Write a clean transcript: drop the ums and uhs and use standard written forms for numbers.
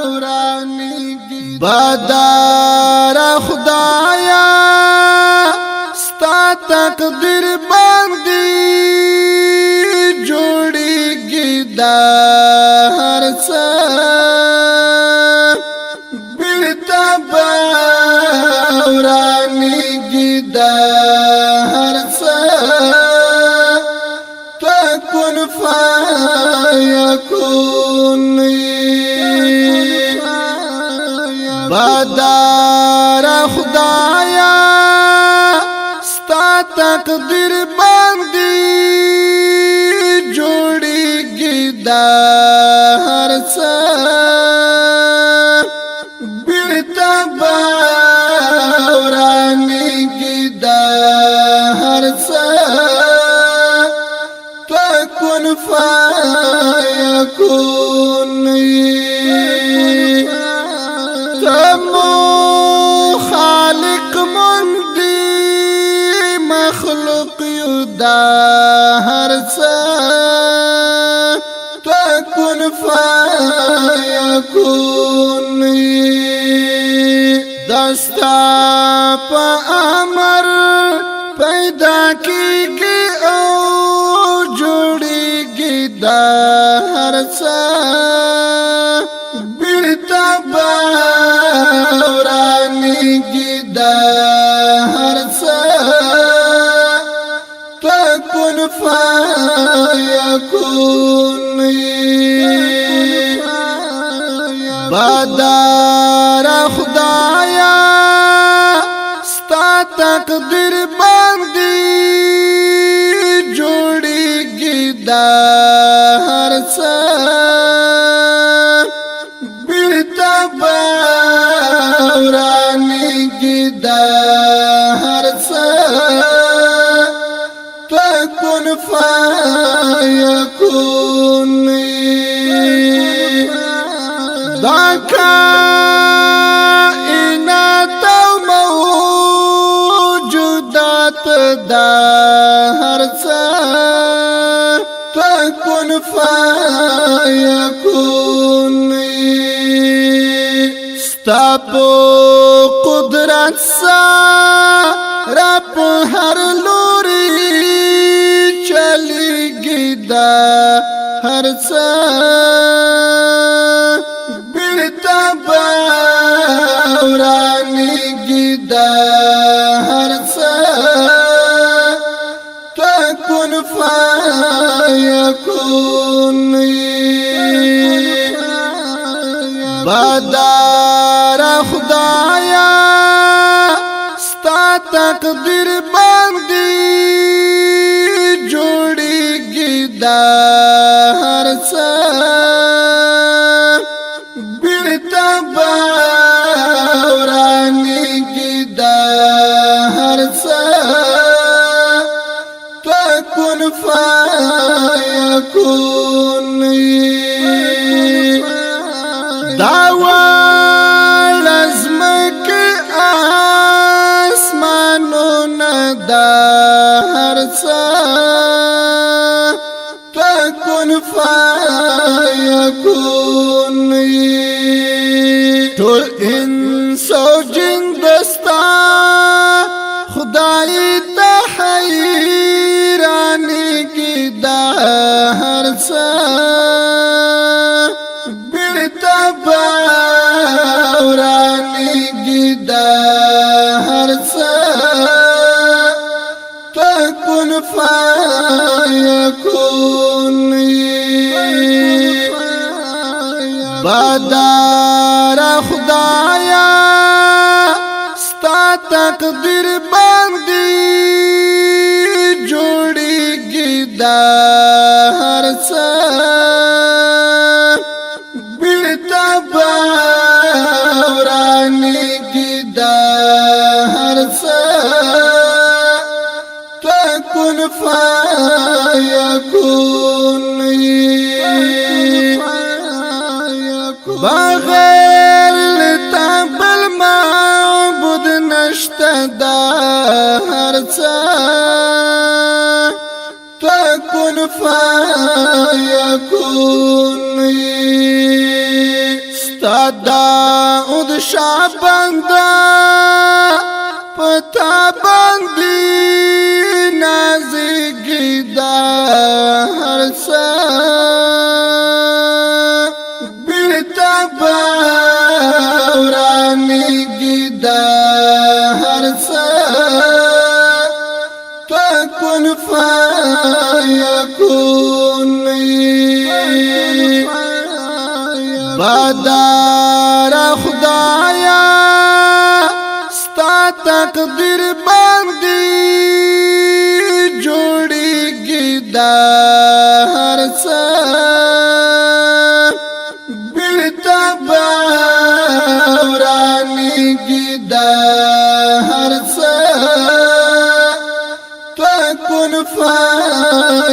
ورانیږي بدار خدایا ستا تقدیر باندې جوړیږي دا هر څه بیرته ورانیږي دا هر څه تکون فیکون بدار خدایا ستا تقدیر باندې جوړیږي دا هر څه بیرته ورانیږي دا هر څه تکون فیکون تمو خالق مندی مخلوق یدا هر څه تکون فیکون دستا په امر پیدا کیږي او جوړیږي دا هر څه بیرته ورانیږي دا هر څه تکون فیکون بدار خدایا ستا تقدیر باندې جوړیږي دا هر څه بیرته ورانیږي دا هر څه تکون فیکون دا کائنات موجودات دا هر څه تکون فیکون ستا په قدرت سره په هر لوري چلیږي دا هر څه بیرته ورانیږي دا هر څه تکون فیکون بدار خدایا ستا تقدیر باندې جوړیږي دا هر څه بیرته ورانیږي دا هر څه تکون فیکون داوال ازمک آسمانونه دا هر څه تکون فیکون ټول انس او جن دستا خدای ته حیرانیږي دا هر څه بیرته ورانیږي دا هر څه تکون فیکون بدار خدایا ستا تقدیر باندې جوړیږي دا هر څه بیرته ورانیږي دا هر څه تکون فیکون بغیر لتا بل معبود نشته دا هر څه تکون فیکون داود شاه بنده پتا باندې نازګي دا هر څه بیرته ورانېږي دا هر څه فكن فيكون بدار خدایا ستا تقدیر باندې جوړیږي دا هر څه بیرته ورانېږي دا هر څه فكن فيكون